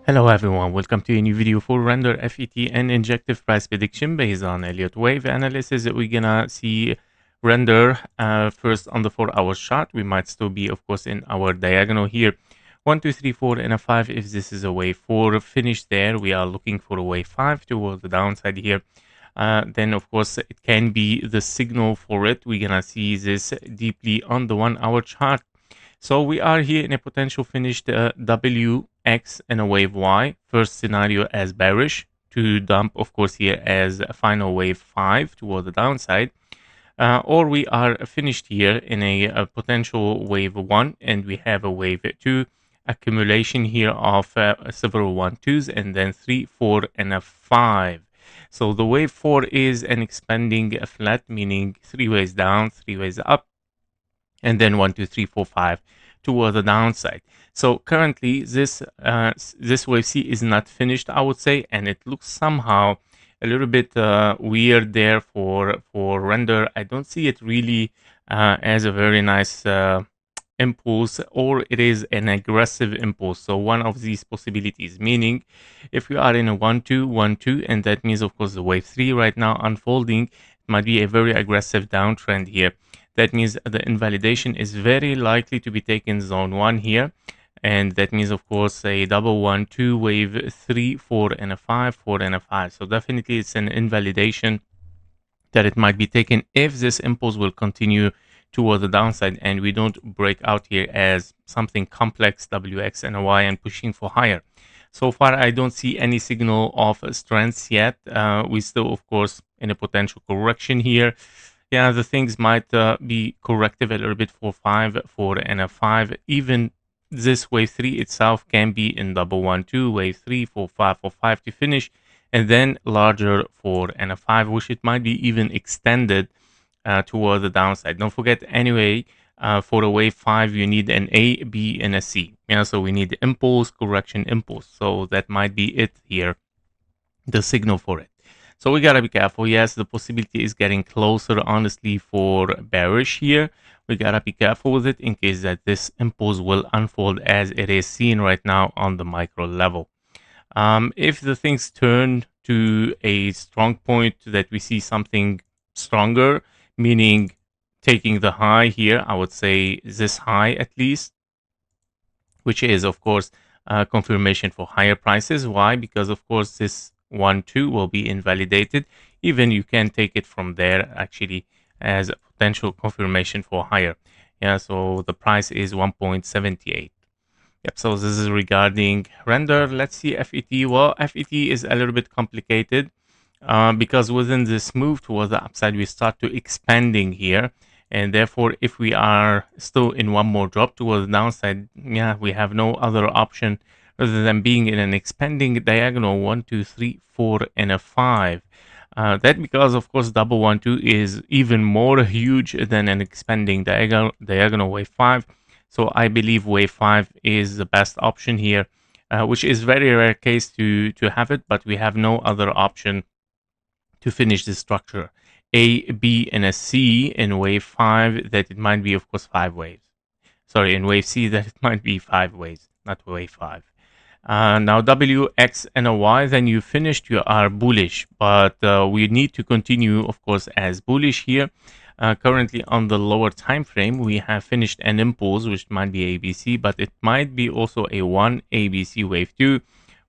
Hello everyone, welcome to a new video for render FET and injective price prediction based on Elliott Wave analysis. We're gonna see render first on the 4-hour chart. We might still be, of course, in our diagonal here. 1, 2, 3, 4, and a 5. If this is a wave 4 finish there, we are looking for a wave 5 towards the downside here. Then, of course, it can be the signal for it. We're gonna see this deeply on the 1-hour chart. So we are here in a potential finished WX and a wave Y. First scenario as bearish to dump, of course, here as a final wave 5 toward the downside. Or we are finished here in a potential wave 1 and we have a wave 2 accumulation here of several 1, 2s and then 3, 4, and a 5. So the wave 4 is an expanding flat, meaning 3 ways down, 3 ways up, and then 1, 2, 3, 4, 5 toward the downside. So currently this wave C is not finished, I would say, and it looks somehow a little bit weird there for render. I don't see it really as a very nice impulse, or it is an aggressive impulse. So one of these possibilities, meaning if we are in a 1, 2, 1, 2, and that means, of course, the wave 3 right now unfolding, it might be a very aggressive downtrend here. That means the invalidation is very likely to be taken zone 1 here. And that means, of course, a double 1, 2, wave 3, 4, and a 5, 4, and a 5. So definitely it's an invalidation that it might be taken if this impulse will continue toward the downside and we don't break out here as something complex, WX and a Y, and pushing for higher. So far, I don't see any signal of strength yet. We still, of course, in a potential correction here. Yeah, the things might be corrective a little bit for 5, 4, and a 5. Even this wave 3 itself can be in double 1, 2, wave 3, 4, 5, 4, 5 to finish, and then larger 4 and a 5, which it might be even extended toward the downside. Don't forget, anyway, for a wave 5, you need an A, B, and a C. Yeah, so we need impulse, correction, impulse. So that might be it here, the signal for it. So we gotta be careful. Yes, the possibility is getting closer, honestly, for bearish here. We gotta be careful with it in case that this impulse will unfold as it is seen right now on the micro level. If the things turn to a strong point that we see something stronger, meaning taking the high here, I would say this high at least, which is, of course, confirmation for higher prices. Why? Because, of course, this 1, 2 will be invalidated. Even you can take it from there actually as a potential confirmation for higher. Yeah, so the price is 1.78. Yep, so this is regarding render. Let's see FET. Well, FET is a little bit complicated because within this move towards the upside, we start to expanding here. And therefore, if we are still in one more drop towards the downside, yeah, we have no other option rather than being in an expanding diagonal 1, 2, 3, 4, and a 5. That because, of course, double 1, 2 is even more huge than an expanding diagonal wave 5. So I believe wave 5 is the best option here, which is very rare case to have it, but we have no other option to finish this structure. A, B, and a C in wave 5, that it might be, of course, 5 waves. Sorry, in wave C, that it might be 5 waves, not wave 5. Now W, X, and a Y, then you finished, you are bullish, but we need to continue, of course, as bullish here. Currently on the lower time frame, we have finished an impulse, which might be ABC, but it might be also a 1, ABC, wave 2,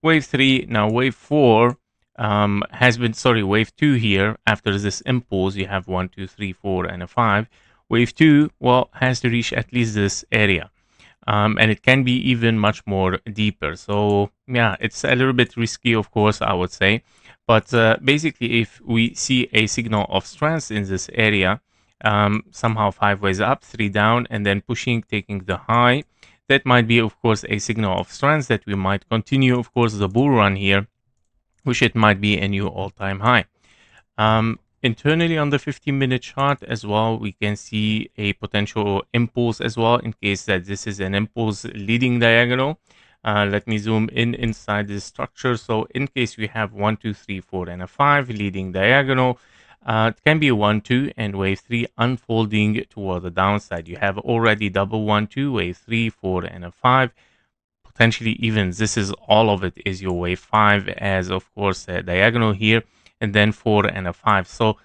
wave 3. Now wave 4 has been, sorry, wave 2 here. After this impulse, you have 1, 2, 3, 4, and a 5. Wave 2, well, has to reach at least this area. And it can be even much more deeper. So yeah, it's a little bit risky, of course, I would say. But basically, if we see a signal of strength in this area, somehow 5 ways up, 3 down, and then pushing, taking the high, that might be, of course, a signal of strength that we might continue, of course, the bull run here, which it might be a new all-time high. Internally on the 15-minute chart as well, we can see a potential impulse as well in case that this is an impulse leading diagonal. Let me zoom in inside this structure. So in case we have 1, 2, 3, 4, and a 5 leading diagonal, It can be 1, 2, and wave 3 unfolding toward the downside. You have already double 1, 2, wave 3, 4, and a 5. Potentially even this is all of it is your wave 5, as of course a diagonal here, and then 4 and a 5. So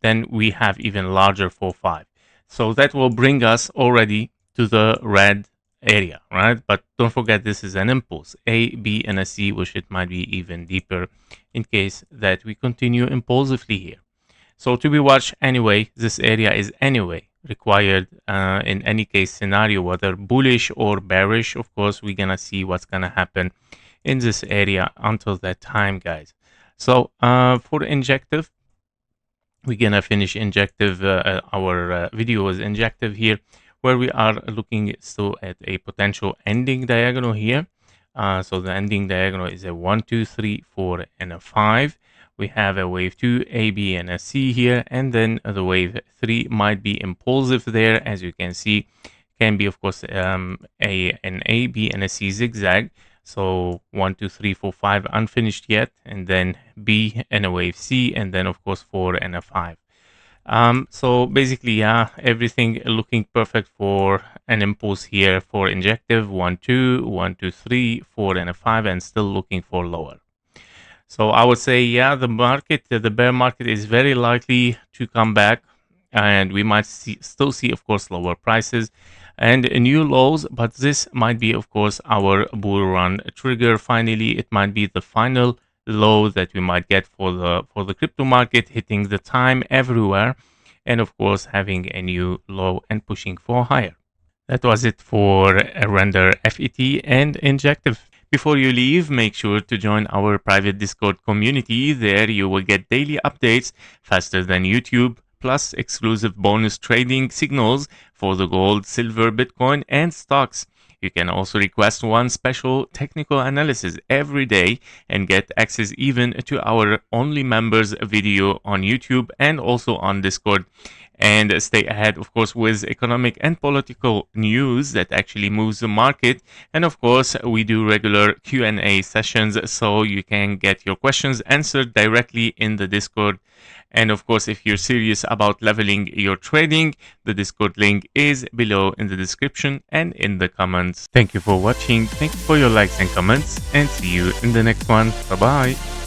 then we have even larger 4, 5. So that will bring us already to the red area, right? But don't forget, this is an impulse, A, B, and a C, which it might be even deeper in case that we continue impulsively here. So to be watched anyway, this area is anyway required in any case scenario, whether bullish or bearish. Of course, we're gonna see what's gonna happen in this area until that time, guys. So for INJECTIVE, we're gonna finish INJECTIVE. Our video is INJECTIVE here, where we are looking still at a potential ending diagonal here. So the ending diagonal is a 1, 2, 3, 4, and a 5. We have a wave 2, A, B, and a C here, and then the wave 3 might be impulsive there, as you can see. Can be, of course, an A, B, and a C zigzag. So 1, 2, 3, 4, 5 unfinished yet, and then B and a wave C, and then of course 4 and a 5. So basically, yeah, everything looking perfect for an impulse here for INJECTIVE. 1, 2, 1, 2, 3, 4, and a 5, and still looking for lower. So I would say, yeah, the market, the bear market is very likely to come back, and we might still see, of course, lower prices and new lows, but this might be, of course, our bull run trigger. Finally, it might be the final low that we might get for the crypto market, hitting the time everywhere, and of course, having a new low and pushing for higher. That was it for Render, FET, and INJECTIVE. Before you leave, make sure to join our private Discord community. There you will get daily updates faster than YouTube, plus exclusive bonus trading signals for the gold, silver, Bitcoin, and stocks. You can also request one special technical analysis every day and get access even to our only members video on YouTube and also on Discord. And stay ahead, of course, with economic and political news that actually moves the market. And of course, we do regular Q&A sessions, so you can get your questions answered directly in the Discord. And of course, if you're serious about leveling your trading, the Discord link is below in the description and in the comments. Thank you for watching. Thank you for your likes and comments, and see you in the next one. Bye-bye.